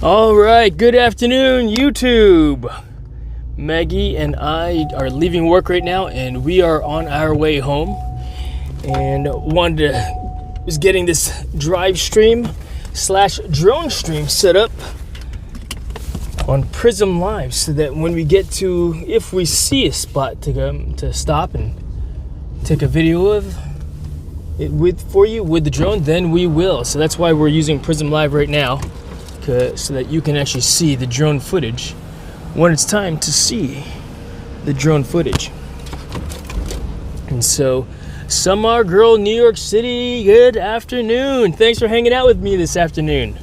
All right, good afternoon, YouTube. Maggie and I are leaving work right now, and we are on our way home. And was getting this drive stream / drone stream set up on Prism Live, so that when we get to, if we see a spot to stop and take a video of it for you with the drone, then we will. So that's why we're using Prism Live right now, so that you can actually see the drone footage when it's time to see the drone footage. And so, Summer Girl, New York City, good afternoon. Thanks for hanging out with me this afternoon.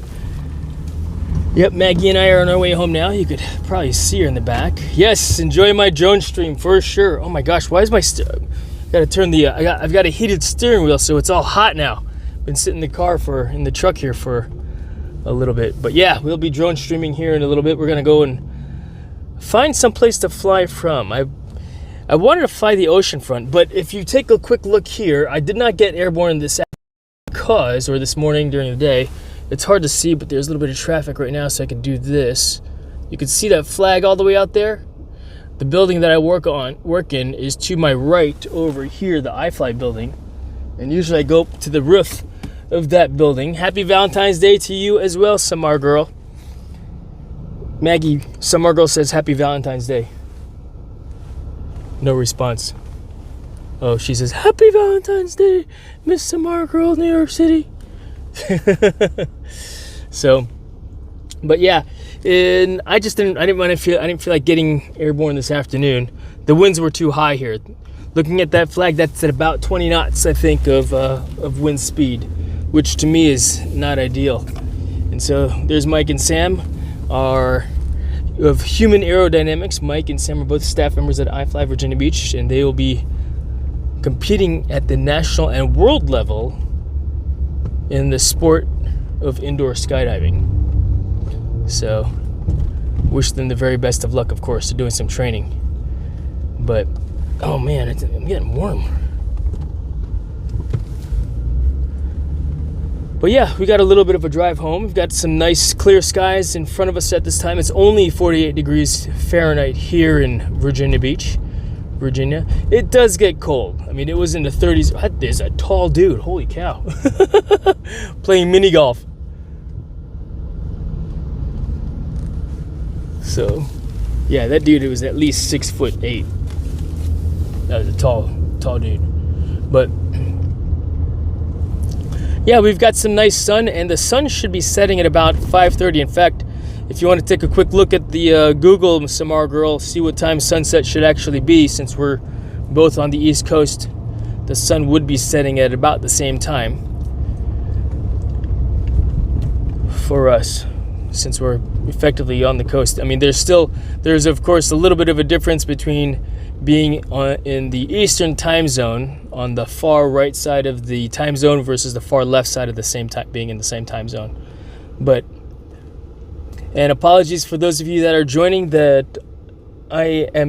Yep, Maggie and I are on our way home now. You could probably see her in the back. Yes, enjoy my drone stream for sure. Oh my gosh, why is my gotta turn the I've got a heated steering wheel, so it's all hot now. Been sitting in the truck here for a little bit. But yeah, we'll be drone streaming here in a little bit. We're gonna go and find some place to fly from. I wanted to fly the oceanfront, but if you take a quick look here, I did not get airborne this morning during the day. It's hard to see, but there's a little bit of traffic right now, so I can do this. You can see that flag all the way out there. The building that I work in is to my right over here, the iFly building. And usually I go up to the roof of that building. Happy Valentine's Day to you as well, Samar Girl. Maggie, Samar Girl says Happy Valentine's Day. No response. Oh, she says Happy Valentine's Day, Miss Samar Girl, New York City. So, but yeah, and I didn't feel like getting airborne this afternoon. The winds were too high here. Looking at that flag, that's at about 20 knots, I think, of wind speed, which to me is not ideal. And so there's Mike and Sam, of Human Aerodynamics. Mike and Sam are both staff members at iFly Virginia Beach, and they will be competing at the national and world level in the sport of indoor skydiving. So, wish them the very best of luck, of course. They're doing some training. But, oh man, I'm getting warm. But yeah, we got a little bit of a drive home. We've got some nice clear skies in front of us at this time. It's only 48 degrees Fahrenheit here in Virginia Beach, Virginia. It does get cold. I mean, it was in the 30s. There's a tall dude, holy cow, playing mini golf. So, yeah, that dude was at least 6'8". That was a tall dude. But yeah, we've got some nice sun, and the sun should be setting at about 5:30. In fact, if you want to take a quick look at the Google, Samar Girl, see what time sunset should actually be, since we're both on the East Coast, the sun would be setting at about the same time for us, since we're effectively on the coast. I mean, there's of course a little bit of a difference between being in the Eastern time zone on the far right side of the time zone versus the far left side of the same time, being in the same time zone. And apologies for those of you that are joining, that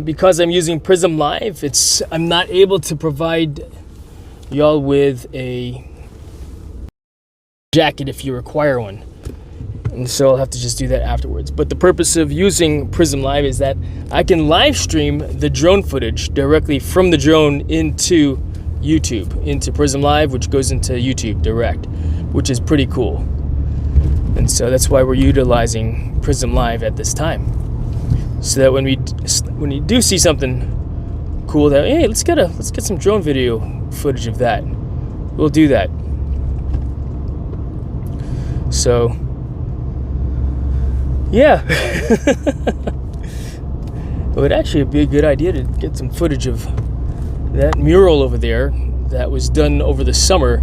because I'm using Prism Live, I'm not able to provide y'all with a jacket if you require one. And so I'll have to just do that afterwards. But the purpose of using Prism Live is that I can live stream the drone footage directly from the drone into YouTube, into Prism Live, which goes into YouTube direct, which is pretty cool. And so that's why we're utilizing Prism Live at this time, so that when you do see something cool, that hey, let's get some drone video footage of that, we'll do that. So yeah, it would actually be a good idea to get some footage of that mural over there that was done over the summer,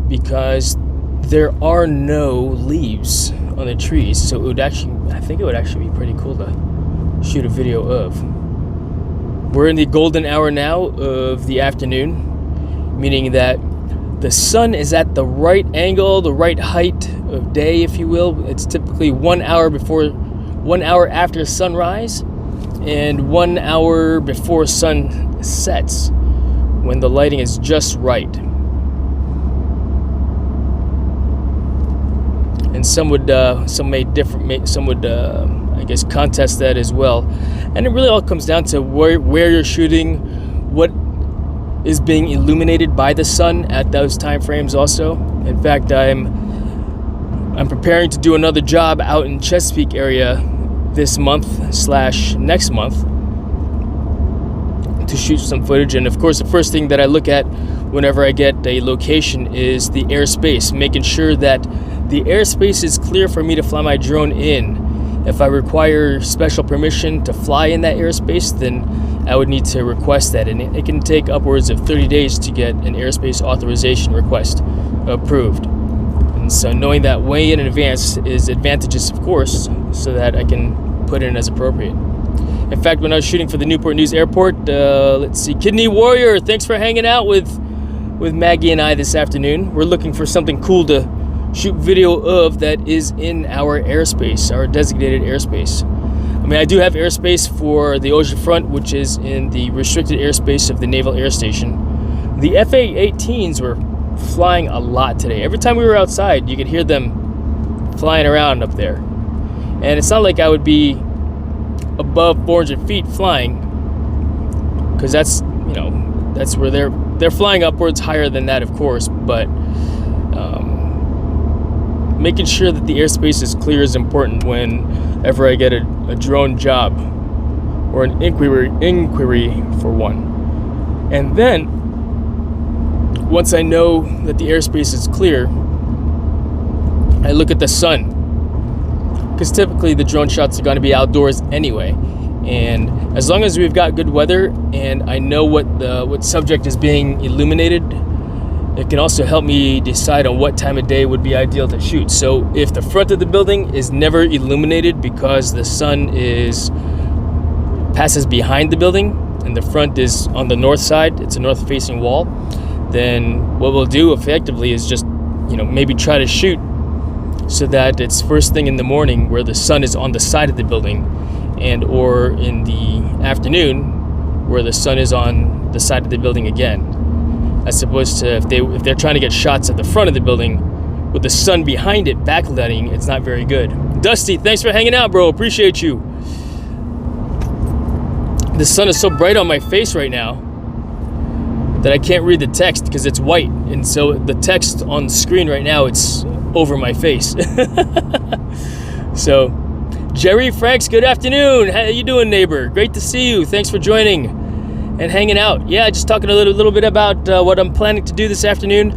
because there are no leaves on the trees, so I think it would actually be pretty cool to shoot a video of. We're in the golden hour now of the afternoon, meaning that the sun is at the right angle, the right height of day, if you will. It's typically 1 hour after sunrise and 1 hour before sun sets, when the lighting is just right. And and some would I guess contest that as well. And it really all comes down to where you're shooting, what is being illuminated by the sun at those time frames also. In fact, I'm preparing to do another job out in Chesapeake area this month / next month to shoot some footage. And of course, the first thing that I look at whenever I get a location is the airspace, making sure that the airspace is clear for me to fly my drone in. If I require special permission to fly in that airspace, then I would need to request that, and it can take upwards of 30 days to get an airspace authorization request approved. And so knowing that way in advance is advantageous, of course, so that I can put in as appropriate. In fact, when I was shooting for the Newport News Airport, let's see, Kidney Warrior, thanks for hanging out with Maggie and I this afternoon. We're looking for something cool to shoot video of that is in our airspace, our designated airspace. I mean, I do have airspace for the oceanfront, which is in the restricted airspace of the Naval Air Station. The FA-18s were flying a lot today. Every time we were outside, you could hear them flying around up there. And it's not like I would be above 400 feet flying, because that's where they're flying upwards, higher than that, of course, but making sure that the airspace is clear is important whenever I get a drone job or an inquiry for one. And then once I know that the airspace is clear, I look at the sun, because typically the drone shots are going to be outdoors anyway. And as long as we've got good weather and I know what subject is being illuminated, it can also help me decide on what time of day would be ideal to shoot. So if the front of the building is never illuminated because the sun passes behind the building and the front is on the north side, it's a north facing wall, then what we'll do effectively is just maybe try to shoot so that it's first thing in the morning where the sun is on the side of the building, and or in the afternoon where the sun is on the side of the building again, as opposed to if they're trying to get shots at the front of the building with the sun behind it backlighting, it's not very good. Dusty, thanks for hanging out, bro. Appreciate you. The sun is so bright on my face right now that I can't read the text because it's white, and so the text on the screen right now, it's over my face. So Jerry Franks, good afternoon. How you doing, neighbor? Great to see you. Thanks for joining and hanging out. Yeah, just talking a little bit about what I'm planning to do this afternoon.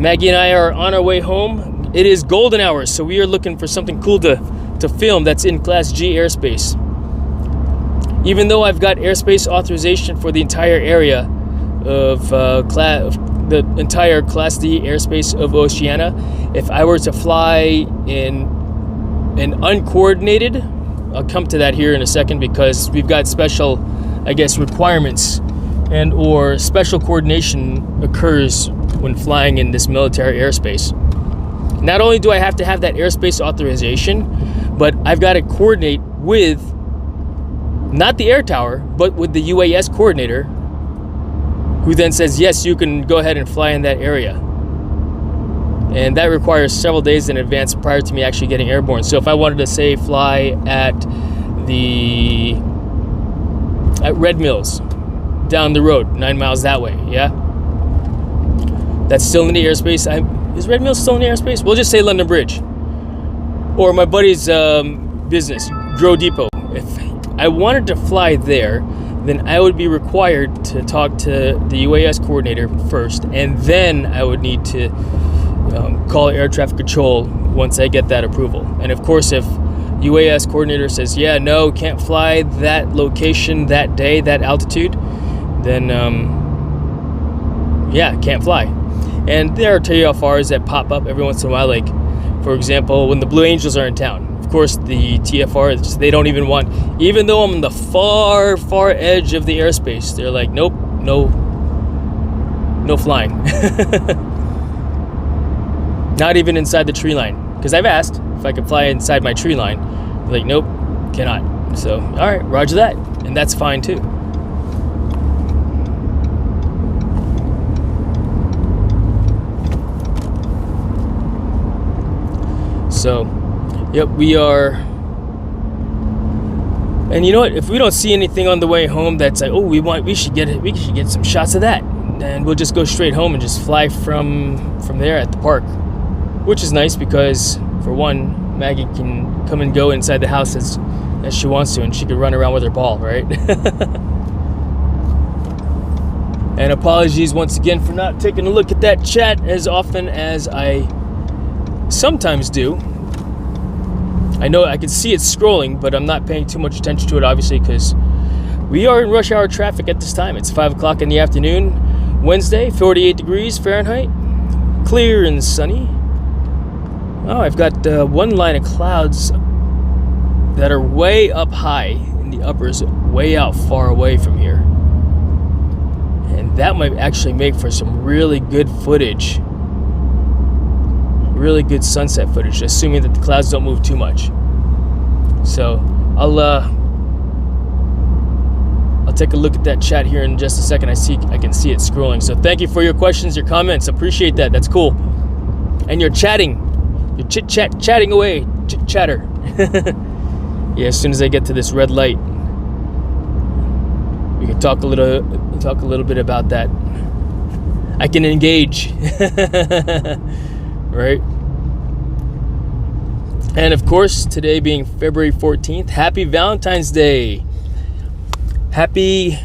Maggie and I are on our way home. It is golden hours, so we are looking for something cool to film that's in Class G airspace. Even though I've got airspace authorization for the entire area of the entire Class D airspace of Oceania, if I were to fly in an uncoordinated, I'll come to that here in a second, because we've got special, I guess, requirements and or special coordination occurs when flying in this military airspace. Not only do I have to have that airspace authorization, but I've got to coordinate with not the air tower, but with the UAS coordinator, who then says, yes, you can go ahead and fly in that area. And that requires several days in advance prior to me actually getting airborne. So if I wanted to, say, fly at Red Mills down the road 9 miles that way, yeah, that's still in the airspace. Is Red Mills still in the airspace? We'll just say London Bridge, or my buddy's business, Grow Depot. If I wanted to fly there, then I would be required to talk to the UAS coordinator first, and then I would need to call air traffic control once I get that approval. And of course, if UAS coordinator says, yeah, no, can't fly that location that day, that altitude, then yeah, can't fly. And there are TFRs that pop up every once in a while, like for example, when the Blue Angels are in town. Of course, the TFR, they don't even want, even though I'm on the far edge of the airspace, they're like, nope, no flying. Not even inside the tree line, because I've asked if I could fly inside my tree line. They're like, nope, cannot. So, all right, roger that, and that's fine too. So, yep, we are. And you know what? If we don't see anything on the way home that's like, oh, we should get some shots of that, and we'll just go straight home and just fly from there at the park, which is nice because, for one, Maggie can come and go inside the house as she wants to, and she can run around with her ball, right? And apologies once again for not taking a look at that chat as often as I sometimes do. I know I can see it scrolling, but I'm not paying too much attention to it, obviously, because we are in rush hour traffic at this time. It's 5 o'clock in the afternoon, Wednesday, 48 degrees Fahrenheit, clear and sunny. Oh, I've got one line of clouds that are way up high in the uppers, way out far away from here. And that might actually make for some really good footage. Really good sunset footage, assuming that the clouds don't move too much. So I'll take a look at that chat here in just a second. I can see it scrolling. So thank you for your questions, your comments. Appreciate that. That's cool. And your chatting, your chatting away, chatter. Yeah, as soon as I get to this red light, we can talk a little bit about that. I can engage. Right? And of course, today being February 14th, happy Valentine's Day. Happy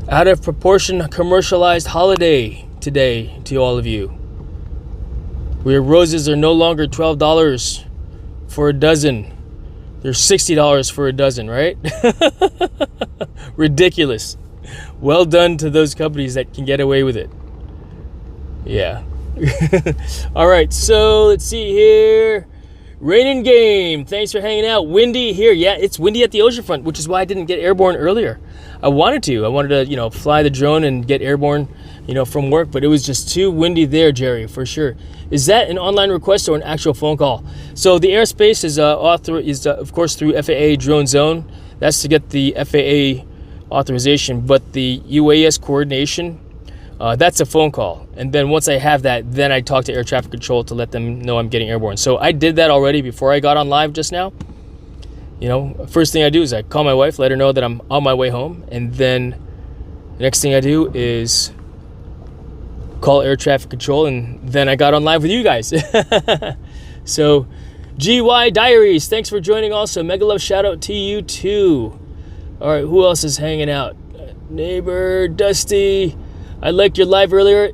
out of proportion commercialized holiday today to all of you. Where roses are no longer $12 for a dozen. They're $60 for a dozen, right? Ridiculous. Well done to those companies that can get away with it. Yeah. All right, so let's see here. Rain and Game, thanks for hanging out. Windy here. Yeah, it's windy at the oceanfront, which is why I didn't get airborne earlier. I wanted to, fly the drone and get airborne, from work, but it was just too windy there, Jerry, for sure. Is that an online request or an actual phone call? So the airspace is of course through FAA Drone Zone. That's to get the FAA authorization, but the UAS coordination, that's a phone call. And then once I have that, then I talk to air traffic control to let them know I'm getting airborne. So I did that already before I got on live just now. First thing I do is I call my wife, let her know that I'm on my way home. And then the next thing I do is call air traffic control. And then I got on live with you guys. So GY Diaries, thanks for joining also. Mega love shout out to you too. All right, who else is hanging out? Neighbor, Dusty. I liked your live earlier.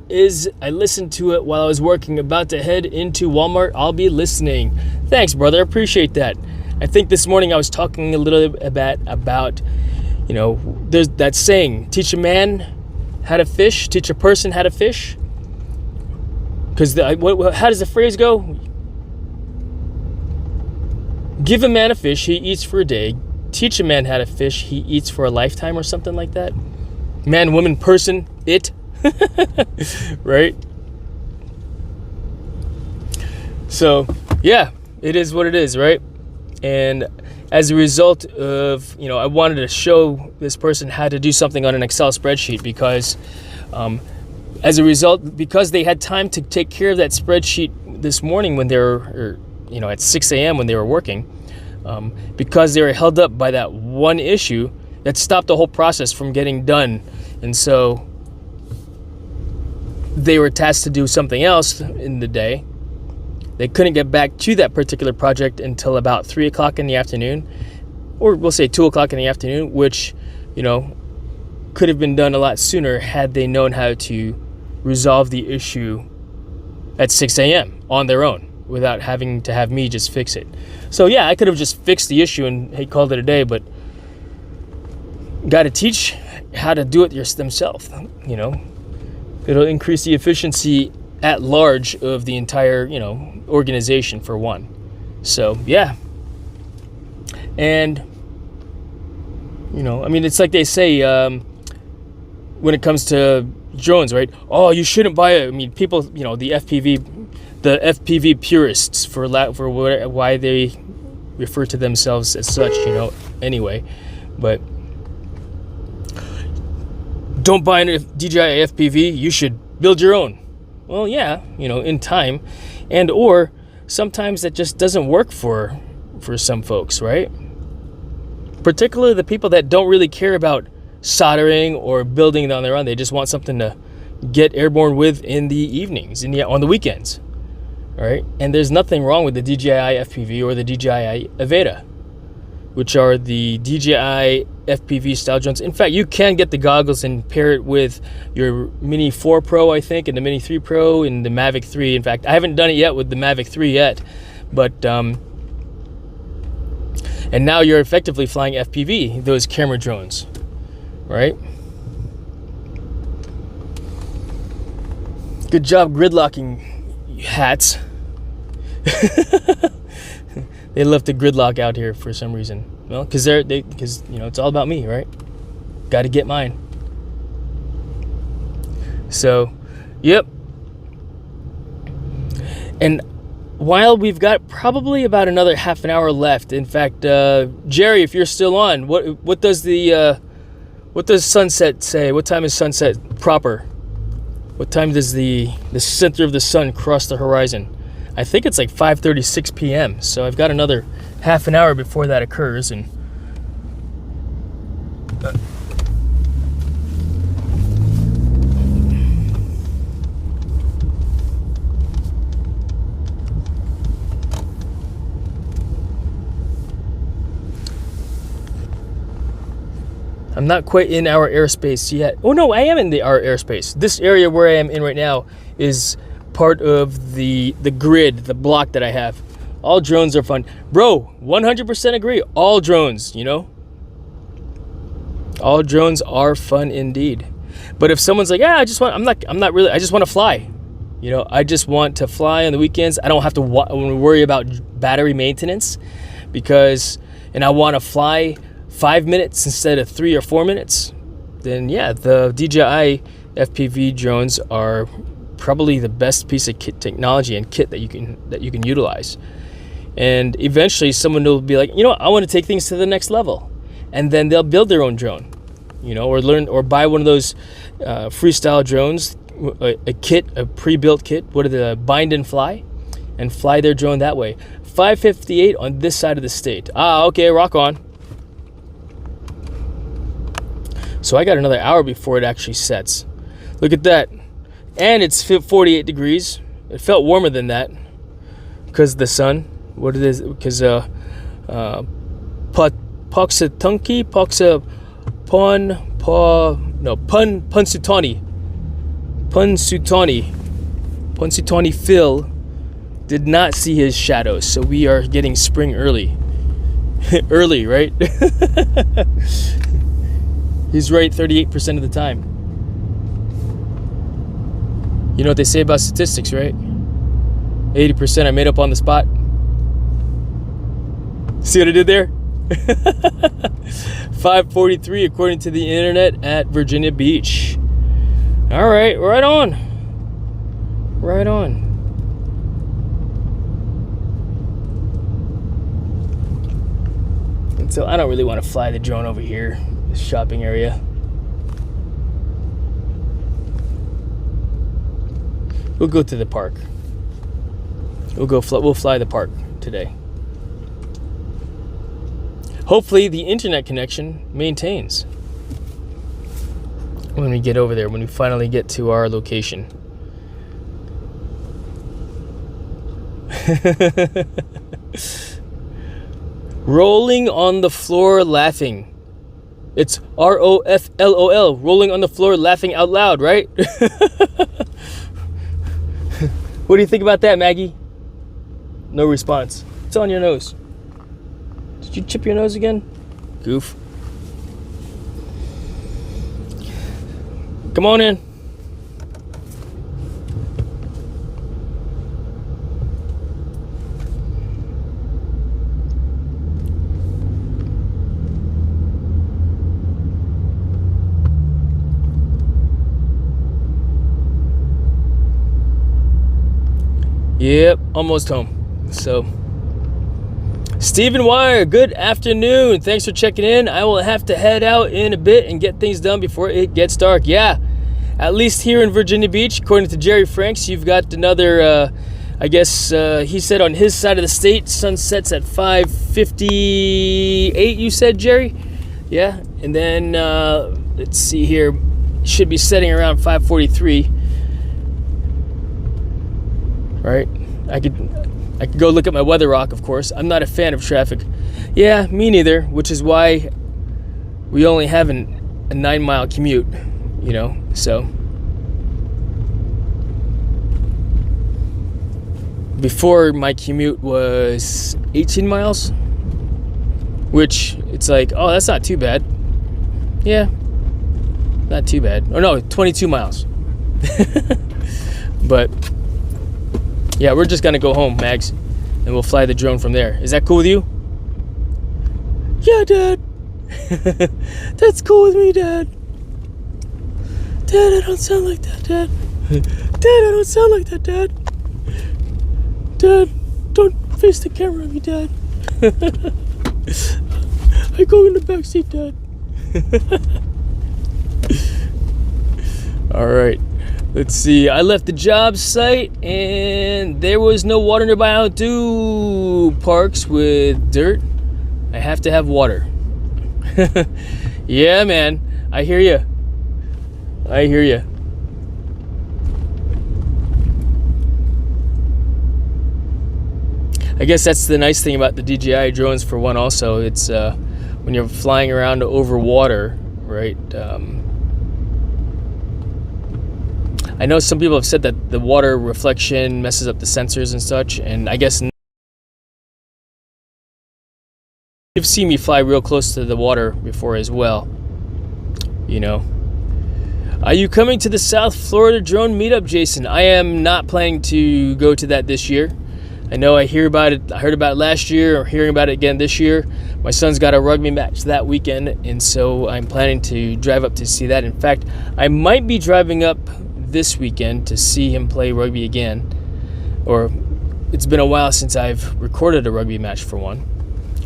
I listened to it while I was working, about to head into Walmart. I'll be listening. Thanks, brother. I appreciate that. I think this morning I was talking a little bit about there's that saying, teach a man how to fish, teach a person how to fish. Because how does the phrase go? Give a man a fish, he eats for a day. Teach a man how to fish, he eats for a lifetime, or something like that. Man, woman, person, it. Right? So, yeah, it is what it is, right? And as a result of, I wanted to show this person how to do something on an Excel spreadsheet because because they had time to take care of that spreadsheet this morning when they were, at 6 a.m. when they were working, because they were held up by that one issue that stopped the whole process from getting done. And so they were tasked to do something else in the day. They couldn't get back to that particular project until about 3 o'clock in the afternoon, or we'll say 2 o'clock in the afternoon, which, could have been done a lot sooner had they known how to resolve the issue at 6 a.m. on their own without having to have me just fix it. So yeah, I could have just fixed the issue and called it a day, but got to teach how to do it themselves. It'll increase the efficiency at large of the entire, organization for one. So yeah. And, it's like they say, when it comes to drones, right? Oh, you shouldn't buy it. People, the FPV purists for why they refer to themselves as such, anyway. But don't buy a DJI FPV. You should build your own. Well, yeah, in time. And or sometimes that just doesn't work for some folks, right? Particularly the people that don't really care about soldering or building it on their own. They just want something to get airborne with in the evenings, on the weekends, all right? And there's nothing wrong with the DJI FPV or the DJI Aveda, which are the DJI FPV style drones. In fact, you can get the goggles and pair it with your Mini 4 Pro, I think, and the Mini 3 Pro and the Mavic 3. In fact, I haven't done it yet with the Mavic 3 yet, but and now you're effectively flying FPV, those camera drones, right? Good job gridlocking, hats. They love to gridlock out here for some reason. Well, because it's all about me, right? Got to get mine. So, yep. And while we've got probably about another half an hour left, in fact, Jerry, if you're still on, what does sunset say? What time is sunset proper? What time does the center of the sun cross the horizon? I think it's like 5:36 p.m. So I've got another half an hour before that occurs, and I'm not quite in our airspace yet. Oh no, I am in our airspace. This area where I am in right now is part of the grid, the block that I have. All drones are fun. Bro, 100% agree. All drones, all drones are fun indeed. But if someone's like, yeah, I just want to fly. I just want to fly on the weekends. I don't have to worry about battery maintenance and I want to fly 5 minutes instead of 3 or 4 minutes. Then yeah, the DJI FPV drones are probably the best piece of kit technology and kit that you can utilize. And eventually someone will be like, I want to take things to the next level, and then they'll build their own drone, or buy one of those freestyle drones, a pre-built kit, bind and fly their drone that way. 558 on this side of the state. Okay, rock on. So I got another hour before it actually sets. Look at that. And it's 48 degrees. It felt warmer than that because of the sun. What it is, because Punsutani Phil did not see his shadows, so we are getting spring early. Early, right? He's right 38% of the time. You know what they say about statistics, right? 80% I made up on the spot. See what I did there? 5:43 according to the internet at Virginia Beach. All right, right on. Right on. And so I don't really want to fly the drone over here, this shopping area. We'll go to the park. We'll fly the park today. Hopefully the internet connection maintains when we get over there, when we finally get to our location. Rolling on the floor laughing. It's ROFLOL, rolling on the floor laughing out loud, right? What do you think about that, Maggie? No response. It's on your nose. Did you chip your nose again? Goof. Come on in. Yep, almost home. So, Stephen Wire, good afternoon. Thanks for checking in. I will have to head out in a bit and get things done before it gets dark. Yeah, at least here in Virginia Beach, according to Jerry Franks, you've got another, I guess he said on his side of the state, sun sets at 5:58. You said, Jerry? Yeah. And then let's see here, should be setting around 5:43. Right? I could go look at my weather rock, of course. I'm not a fan of traffic. Yeah, me neither. Which is why we only have a 9-mile commute. You know, so. Before, my commute was 18 miles, which it's like, oh, that's not too bad. Yeah, not too bad. Oh no, 22 miles. But yeah, we're just gonna go home, Mags, and we'll fly the drone from there. Is that cool with you? Yeah, Dad. That's cool with me, Dad. Dad, I don't sound like that, Dad. Dad, I don't sound like that, Dad. Dad, don't face the camera at me, Dad. I go in the back seat, Dad. All right, let's see. I left the job site and there was no water nearby. I don't do parks with dirt. I have to have water. Yeah, man. I hear you. I hear you. I guess that's the nice thing about the DJI drones for one also. It's when you're flying around over water, right? I know some people have said that the water reflection messes up the sensors and such, and I guess you've seen me fly real close to the water before as well, you know. Are you coming to the South Florida drone meetup, Jason? I am not planning to go to that this year. I know I heard about it last year, or hearing about it again this year. My son's got a rugby match that weekend, and so I'm planning to drive up to see that. In fact, I might be driving up this weekend to see him play rugby again. Or it's been a while since I've recorded a rugby match for one.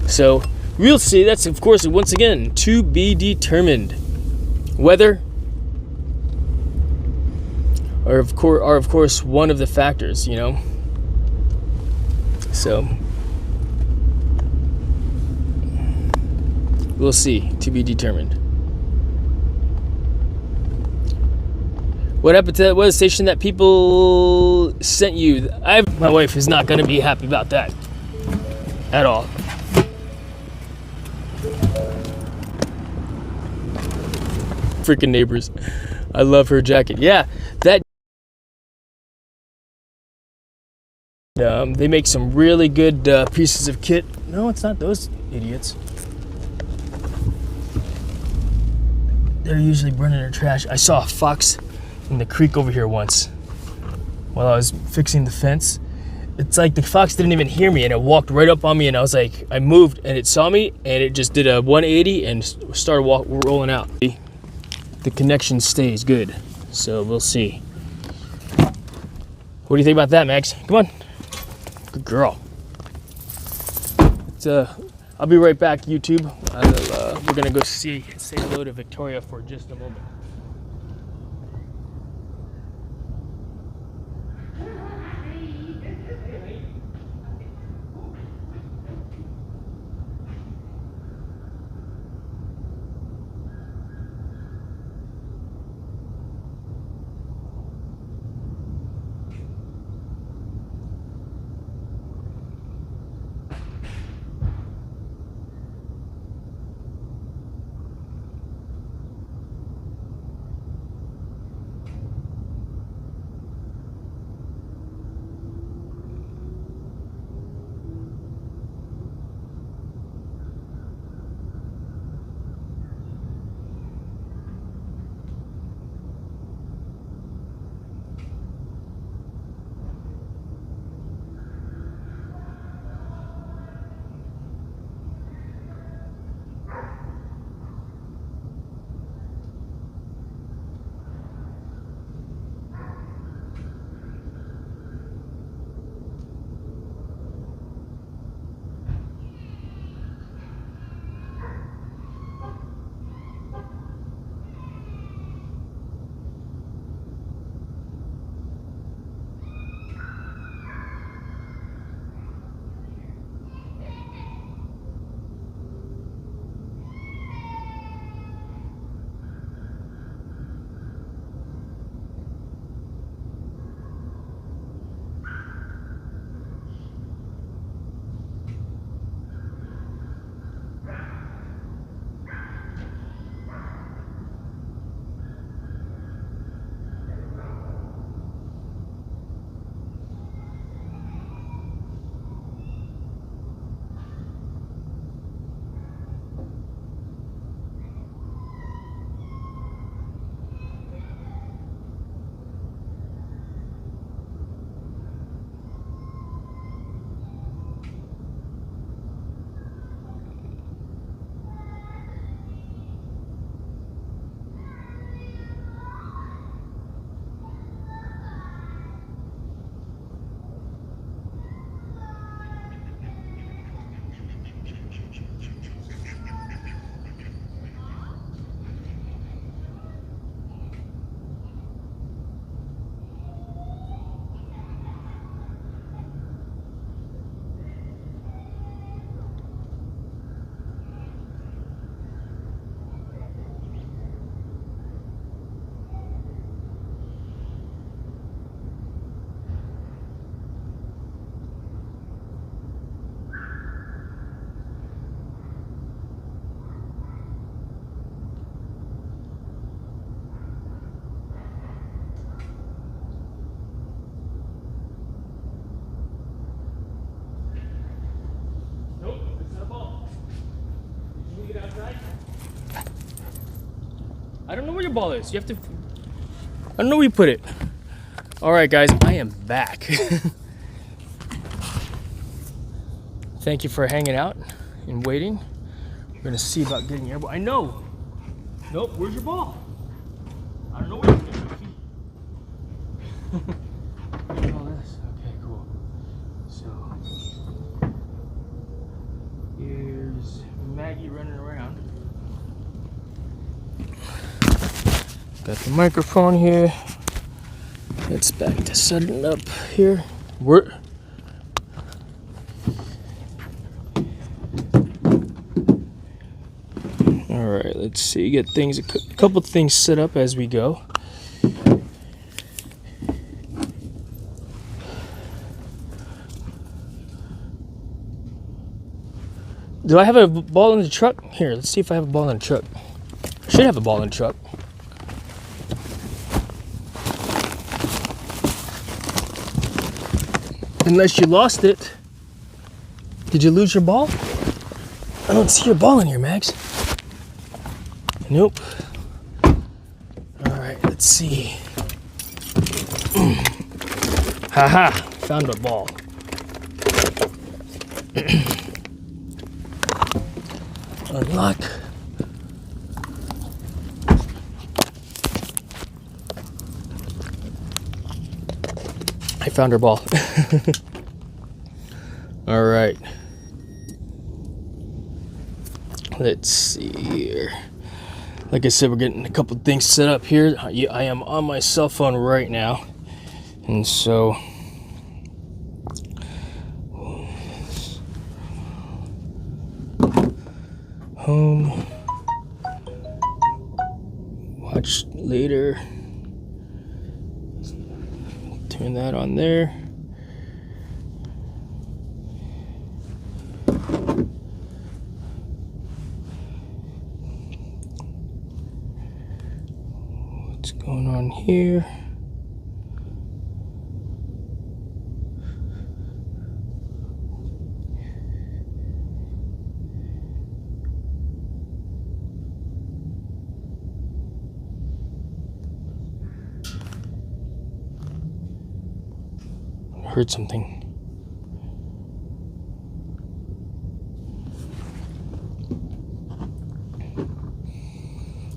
So we'll see. That's, of course, once again, to be determined. Weather are of course one of the factors, you know. So we'll see, to be determined. What happened to that weather station that people sent you? My wife is not going to be happy about that at all. Freaking neighbors. I love her jacket. Yeah, that. They make some really good pieces of kit. No, it's not those idiots. They're usually burning their trash. I saw a fox in the creek over here once while I was fixing the fence. It's like the fox didn't even hear me and it walked right up on me, and I was like, I moved and it saw me and it just did a 180 and started rolling out. The connection stays good, so we'll see. What do you think about that, Max? Come on. Good girl. I'll be right back, YouTube. We're gonna go say hello to Victoria for just a moment. I don't know where your ball is. You have to... I don't know where you put it. All right, guys, I am back. Thank you for hanging out and waiting. We're gonna see about getting your ball. I know. Nope, where's your ball? I don't know where you put it. Look at all this. Okay, cool. So, here's Maggie running around. Got the microphone here. It's back to setting up here. All right, let's see. Get things, a couple things set up as we go. Do I have a ball in the truck? Here, let's see if I have a ball in the truck. I should have a ball in the truck. Unless you lost it. Did you lose your ball? I don't see your ball in here, Max. Nope. Alright, let's see. Haha, found a ball. Unlock. I found her ball. All right. Let's see here. Like I said, we're getting a couple things set up here. I am on my cell phone right now. And so home, watch later, turn that on there. What's going on here? Heard something.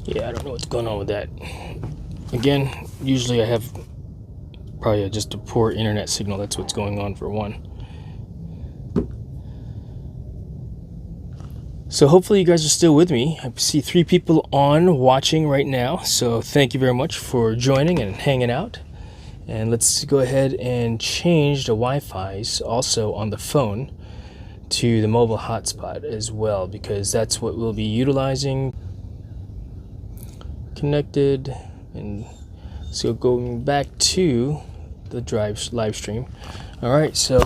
Yeah, I don't know what's going on with that. Again, usually I have probably just a poor internet signal. That's what's going on for one. So hopefully you guys are still with me. I see 3 people on watching right now. So thank you very much for joining and hanging out. And let's go ahead and change the Wi-Fi's also on the phone to the mobile hotspot as well, because that's what we'll be utilizing. Connected, and so going back to the live stream. All right, so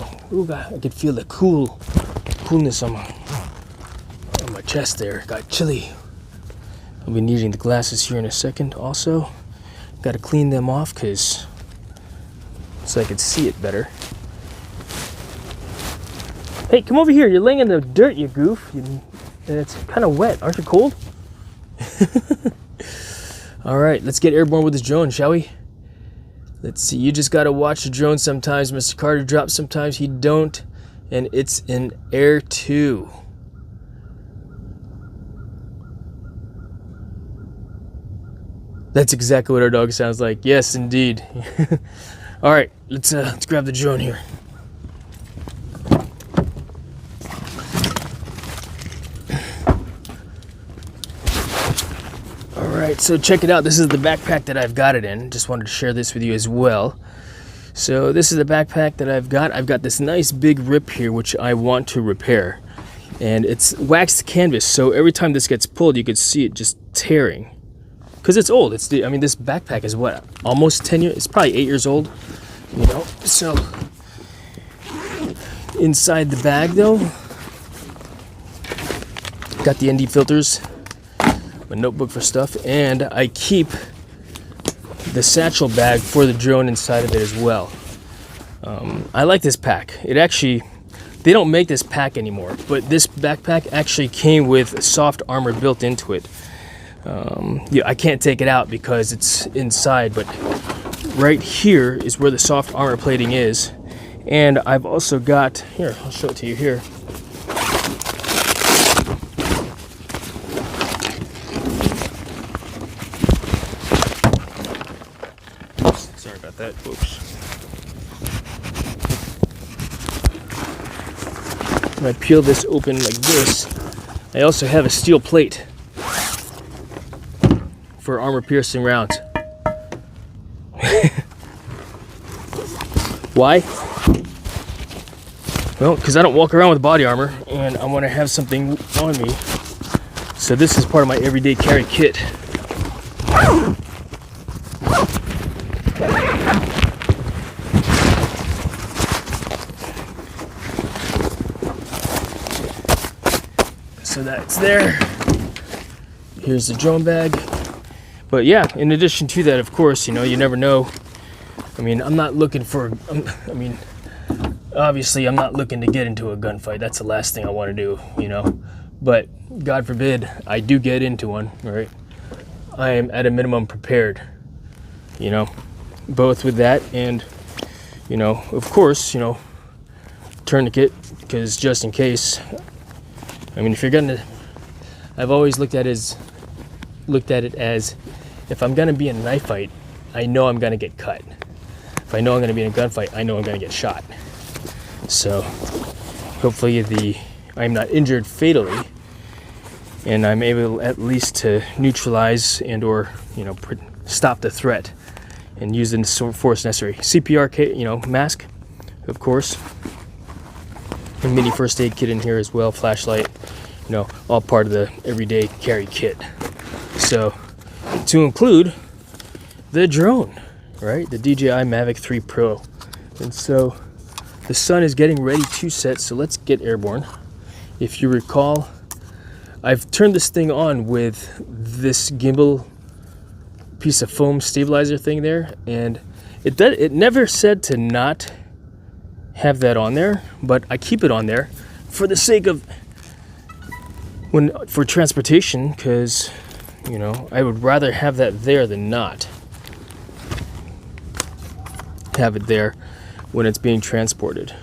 I could feel the coolness on my chest there. Got chilly. I'll be needing the glasses here in a second. Also, got to clean them off because so I could see it better. Hey, come over here. You're laying in the dirt, you goof. And it's kind of wet. Aren't you cold? All right, let's get airborne with this drone, shall we? Let's see. You just got to watch the drone sometimes. Mr. Carter drops sometimes. He don't. And it's in Air 2. That's exactly what our dog sounds like. Yes, indeed. All right, let's grab the drone here. All right, so check it out. This is the backpack that I've got it in. Just wanted to share this with you as well. So this is the backpack that I've got. I've got this nice big rip here, which I want to repair. And it's waxed canvas, so every time this gets pulled, you could see it just tearing. Because it's old. I mean, this backpack is what? Almost 10 years? It's probably 8 years old. You know, so inside the bag though, got the ND filters, my notebook for stuff, and I keep the satchel bag for the drone inside of it as well. I like this pack. It actually, they don't make this pack anymore, but this backpack actually came with soft armor built into it. Yeah, I can't take it out because it's inside, but right here is where the soft armor plating is. And I've also got, here, I'll show it to you here. Sorry about that, folks. When I peel this open like this, I also have a steel plate for armor piercing rounds. Why? Well, because I don't walk around with body armor and I want to have something on me. So this is part of my everyday carry kit. So that's there. Here's the drone bag. But yeah, in addition to that, of course, you know, you never know. I mean, I'm not looking for, obviously I'm not looking to get into a gunfight. That's the last thing I want to do, you know. But God forbid I do get into one, right? I am at a minimum prepared, you know, both with that and, you know, of course, you know, tourniquet, because just in case. I mean, if you're gonna, I've always looked at it as if I'm gonna be in a knife fight, I know I'm gonna get cut. If I know I'm gonna be in a gunfight, I know I'm gonna get shot. So hopefully I'm not injured fatally, and I'm able at least to neutralize and or, you know, stop the threat and use the force necessary. CPR, you know, mask, of course. A mini first aid kit in here as well, flashlight, you know, all part of the everyday carry kit. So, to include the drone, right? The DJI Mavic 3 Pro. And so, the sun is getting ready to set, so let's get airborne. If you recall, I've turned this thing on with this gimbal piece of foam stabilizer thing there, and it never said to not have that on there, but I keep it on there for the sake of for transportation, because, you know, I would rather have that there than not have it there when it's being transported.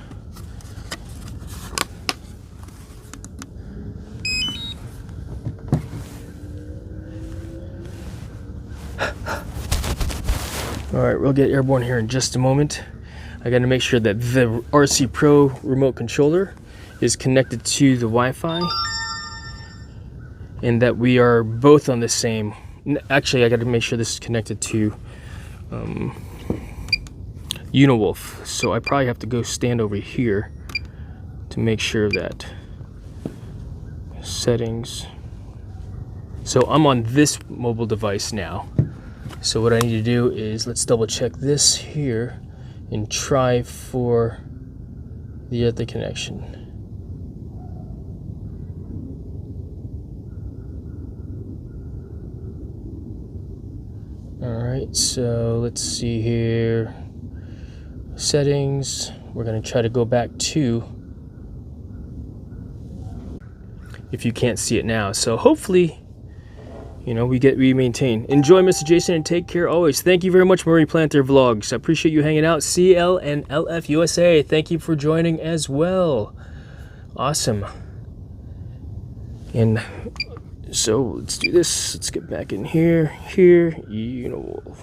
All right, we'll get airborne here in just a moment. I got to make sure that the RC Pro remote controller is connected to the Wi-Fi and that we are both on the same. Actually, I got to make sure this is connected to Uniwolf. So I probably have to go stand over here to make sure that settings. So I'm on this mobile device now. So what I need to do is, let's double check this here and try for the other connection. All right, so let's see here. Settings, we're gonna try to go back to, if you can't see it now. So hopefully, you know, we maintain. Enjoy, Mr. Jason, and take care always. Thank you very much, Marie Planter Vlogs. I appreciate you hanging out. CL and LF USA, thank you for joining as well. Awesome. And so let's do this. Let's get back in here. Here, you know, we'll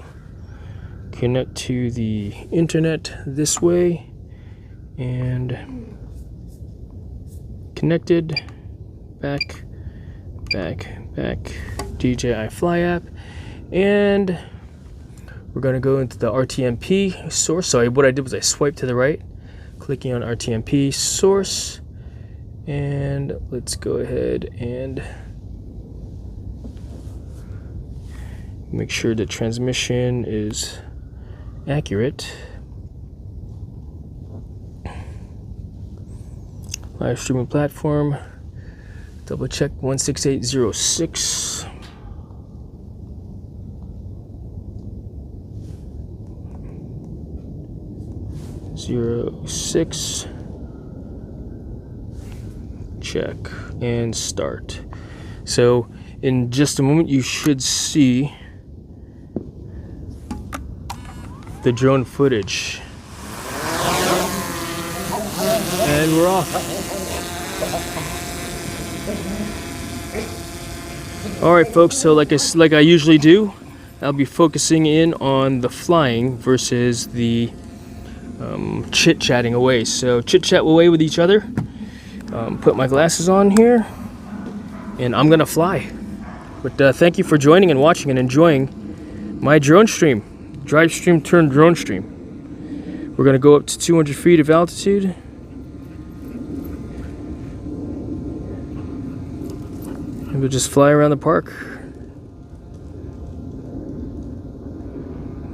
connect to the internet this way. And connected. Back. DJI Fly app, and we're going to go into the RTMP source. So what I did was I swiped to the right, clicking on RTMP source, and let's go ahead and make sure the transmission is accurate. Live streaming platform, double check 16806. 06. Check and start. So in just a moment you should see the drone footage. And we're off. Alright folks, so like I usually do, I'll be focusing in on the flying versus the chit-chatting away. So chit-chat away with each other. Put my glasses on here, and I'm gonna fly. But thank you for joining and watching and enjoying my drone stream. Drive stream turned drone stream. We're gonna go up to 200 feet of altitude. And we'll just fly around the park.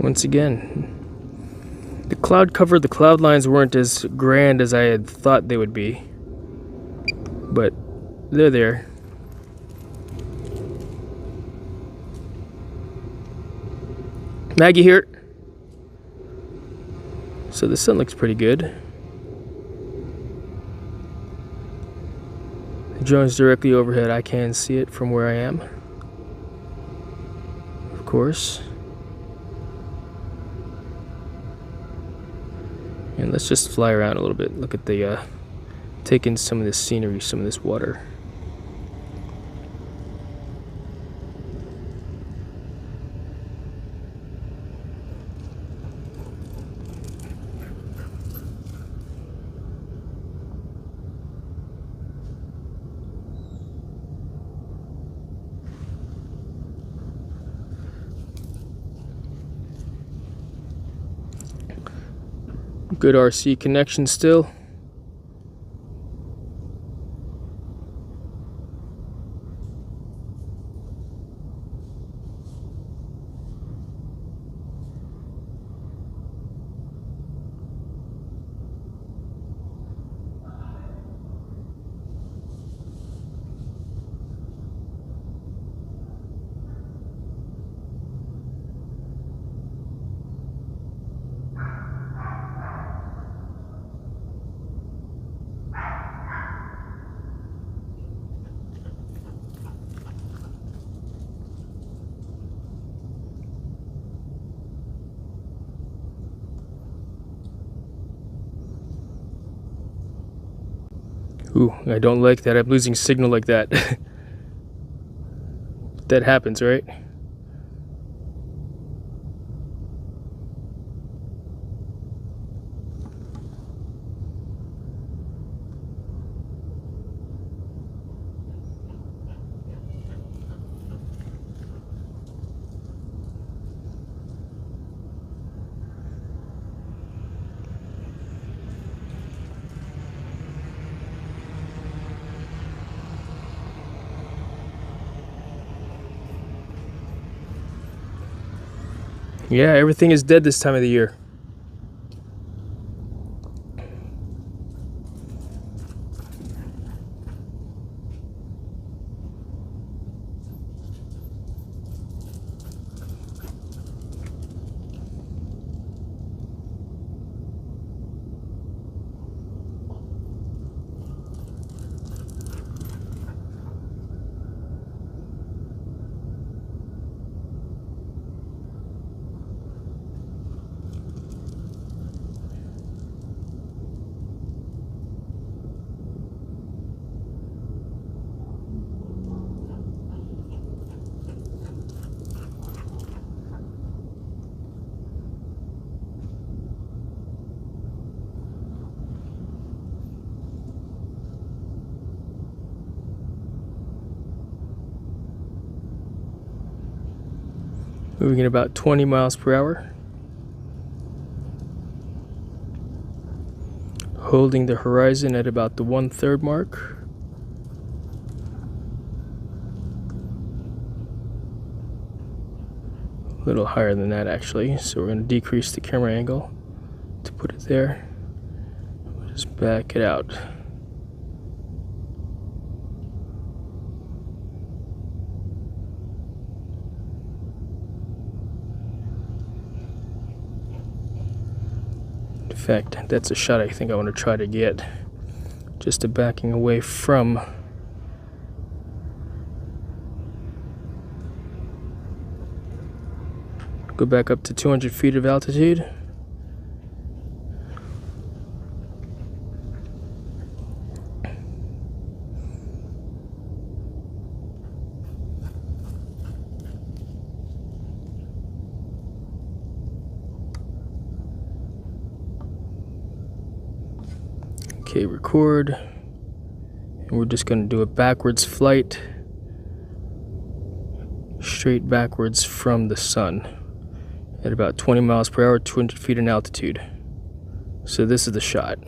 Once again. The cloud cover, the cloud lines weren't as grand as I had thought they would be. But they're there. Maggie here. So the sun looks pretty good. The drone's directly overhead. I can see it from where I am. Of course. And let's just fly around a little bit. Look at the, take in some of this scenery, some of this water. Good RC connection still. Ooh, I don't like that. I'm losing signal like that. That happens, right? Yeah, everything is dead this time of the year. Moving at about 20 miles per hour. Holding the horizon at about the 1/3 mark. A little higher than that actually, so we're going to decrease the camera angle to put it there. We'll just back it out. In fact, that's a shot I think I want to try to get. Just a backing away from Go back up to 200 feet of altitude. Okay, record. And we're just going to do a backwards flight, straight backwards from the sun at about 20 miles per hour, 200 feet in altitude. So this is the shot.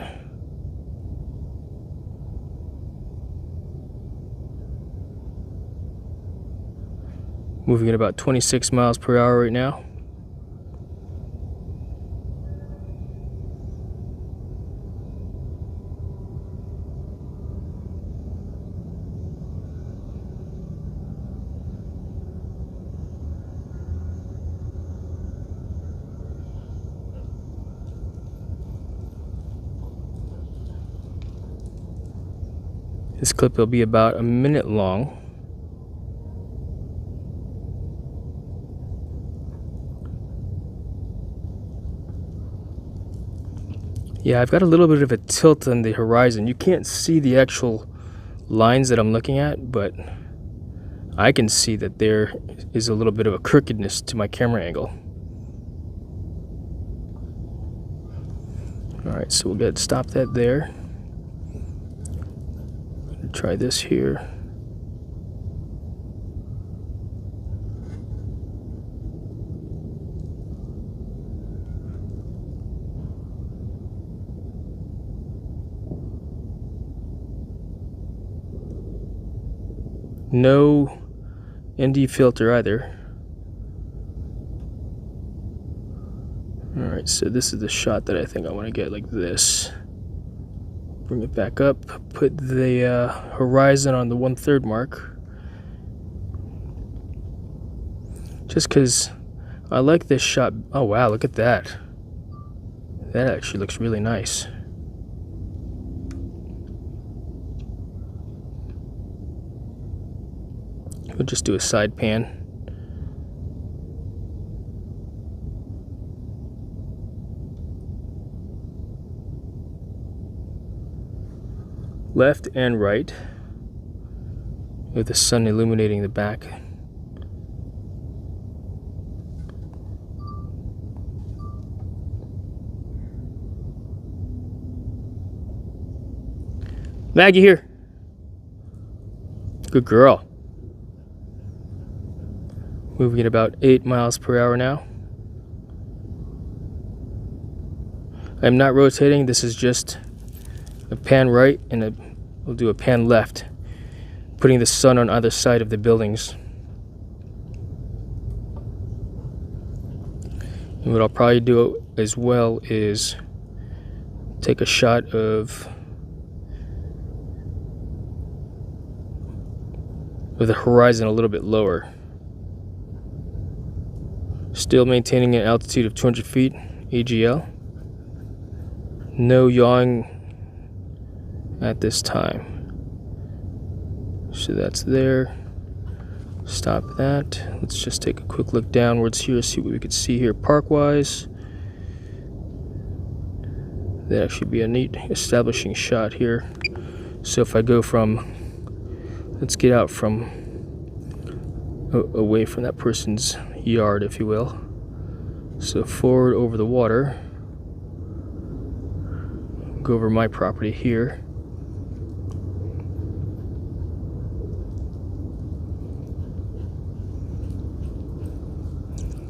Moving at about 26 miles per hour right now. This clip will be about a minute long. Yeah, I've got a little bit of a tilt on the horizon. You can't see the actual lines that I'm looking at, but I can see that there is a little bit of a crookedness to my camera angle. Alright, so we'll stop that there. Try this here. No ND filter either. Alright, so this is the shot that I think I want to get, like this. Bring it back up, put the horizon on the 1/3 mark. Just because I like this shot. Oh wow, look at that. That actually looks really nice. We'll just do a side pan. Left and right, with the sun illuminating the back. Maggie here. Good girl. Moving at about 8 miles per hour now. I'm not rotating, this is just a pan right and we'll do a pan left, putting the sun on either side of the buildings. And what I'll probably do as well is take a shot of the horizon a little bit lower. Still maintaining an altitude of 200 feet, AGL. No yawing at this time. So that's there. Stop that. Let's just take a quick look downwards here, see what we could see here park-wise. That'd actually be a neat establishing shot here. So if I go from, let's get out from away from that person's yard, if you will. So forward over the water. Go over my property here.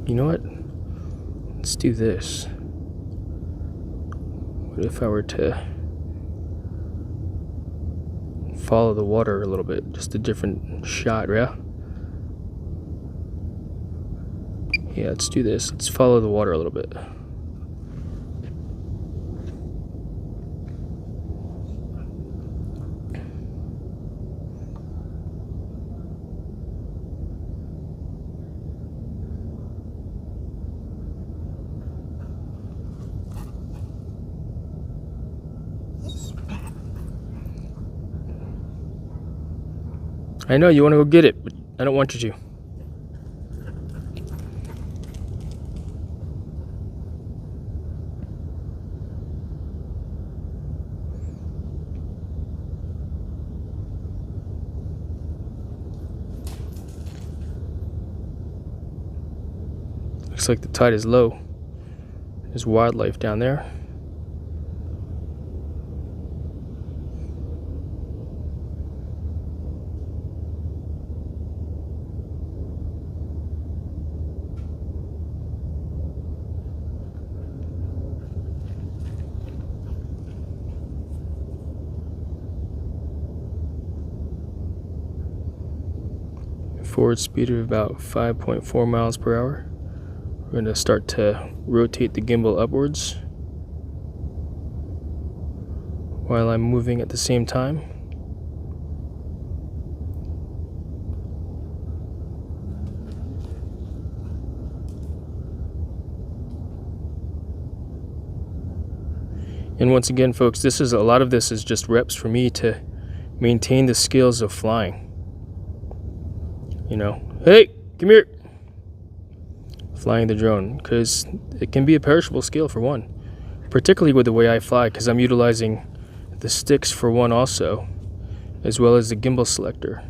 You know what? Let's do this. What if I were to follow the water a little bit? Just a different shot, yeah? Yeah, let's do this. Let's follow the water a little bit. I know you want to go get it, but I don't want you to. Looks like the tide is low. There's wildlife down there. Forward speed of about 5.4 miles per hour. We're going to start to rotate the gimbal upwards while I'm moving at the same time. And once again, folks, a lot of this is just reps for me to maintain the skills of flying. You know, hey, come here. Flying the drone, because it can be a perishable skill for one, particularly with the way I fly, because I'm utilizing the sticks for one also, as well as the gimbal selector.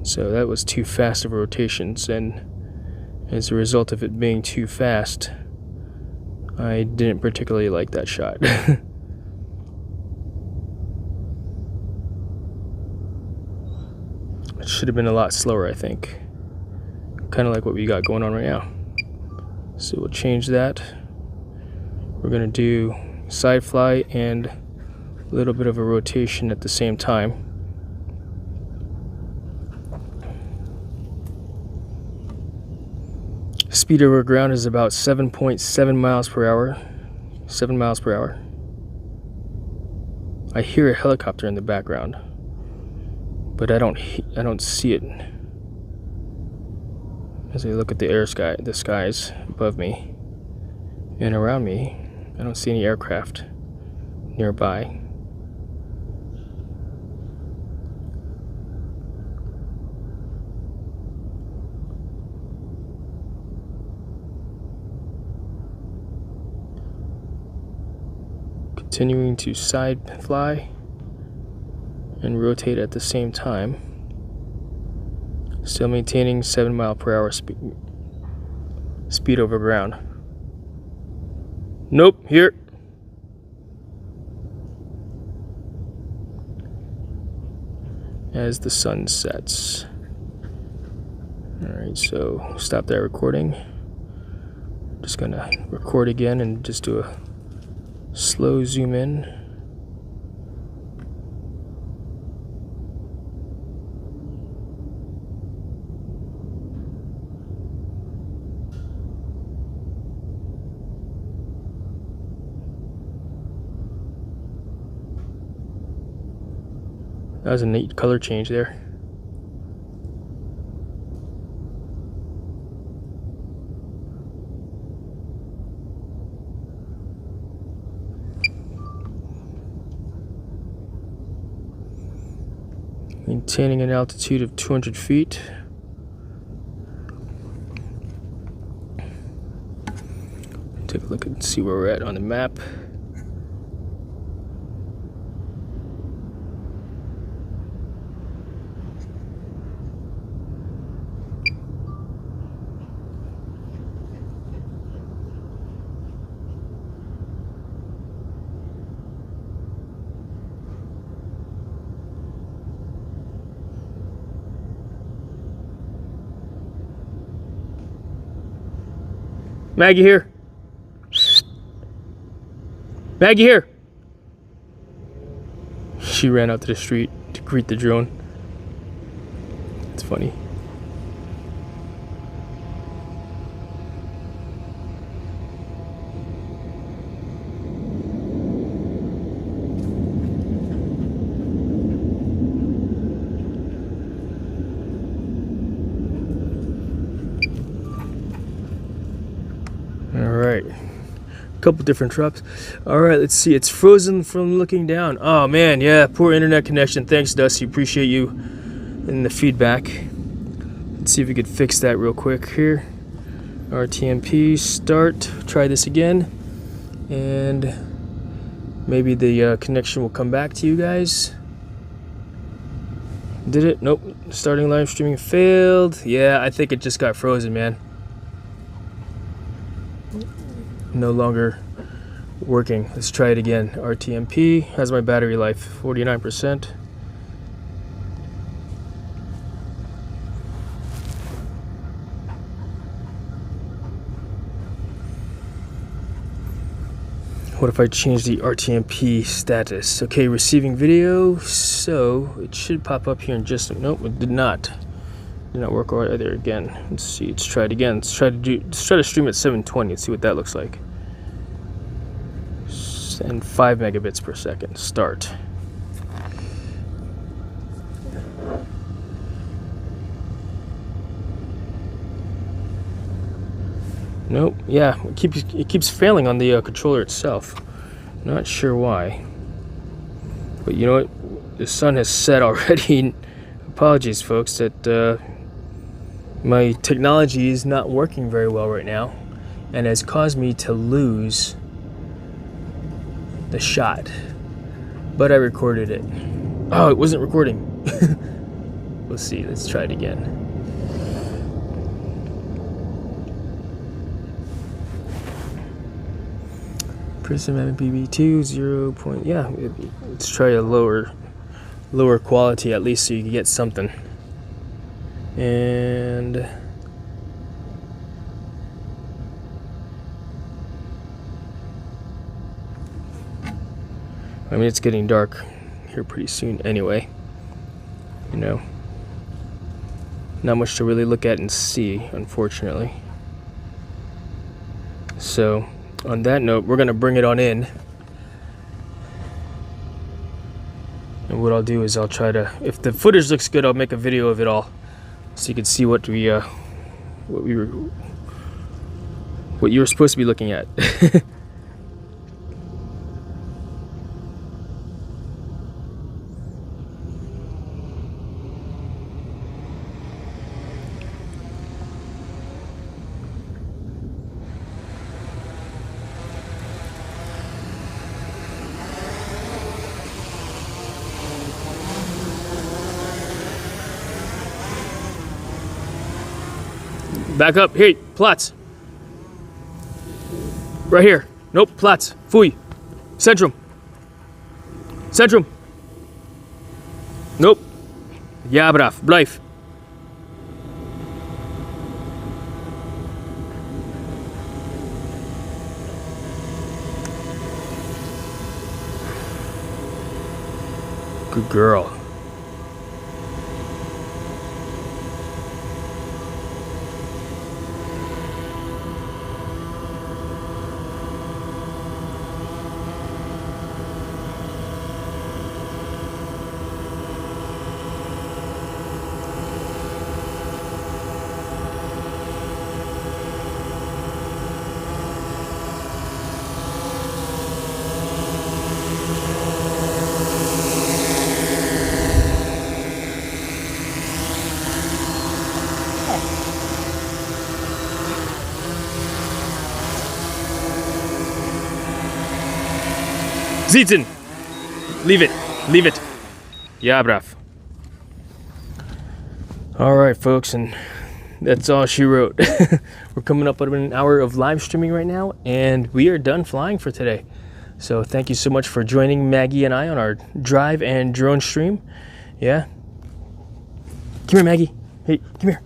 So that was too fast of rotations, and as a result of it being too fast, I didn't particularly like that shot. It should have been a lot slower, I think. Kind of like what we got going on right now. So we'll change that. We're going to do side fly and a little bit of a rotation at the same time. Speed over ground is about 7.7 miles per hour. 7 miles per hour. I hear a helicopter in the background, but I don't see it. As I look at the skies above me and around me, I don't see any aircraft nearby. Continuing to side fly and rotate at the same time. Still maintaining 7 mile per hour speed over ground. Nope, here. As the sun sets. Alright, so stop that recording. Just gonna record again and just do a slow zoom in. That was a neat color change there. Maintaining an altitude of 200 feet. Take a look and see where we're at on the map. Maggie here. Maggie here. She ran out to the street to greet the drone. It's funny. Alright, a couple different drops. Alright, let's see. It's frozen from looking down. Oh man, yeah, poor internet connection. Thanks, Dusty. Appreciate you and the feedback. Let's see if we could fix that real quick here. RTMP, start. Try this again. And maybe the connection will come back to you guys. Did it? Nope. Starting live streaming failed. Yeah, I think it just got frozen, man. no longer working. Let's try it again. RTMP has my battery life, 49%. What if I change the RTMP status? Okay, receiving video, so it should pop up here in just a, nope, it did not. Did not work either again. Let's see, let's try it again. Let's try to stream at 720 and see what that looks like. And 5 megabits per second. Start. Nope. Yeah, it keeps failing on the controller itself. Not sure why. But you know what? The sun has set already. Apologies, folks, that my technology is not working very well right now, and has caused me to lose the shot. But I recorded it. Oh, it wasn't recording. We'll see. Let's try it again. Prism MPB2 0. Yeah, let's try a lower quality at least so you can get something. And I mean, it's getting dark here pretty soon anyway. You know, not much to really look at and see, unfortunately. So on that note, we're gonna bring it on in, and what I'll do is I'll try to, if the footage looks good, I'll make a video of it all so you can see what you were supposed to be looking at. Back up. Here, Platz. Right here. Nope, Platz. Fui. Centrum. Centrum. Nope. Ja, brav. Blijf. Good girl. Sitzen. Leave it. Leave it. Ja, brav. All right, folks, and that's all she wrote. We're coming up on an hour of live streaming right now, and we are done flying for today. So thank you so much for joining Maggie and I on our drive and drone stream. Yeah. Come here, Maggie. Hey, come here.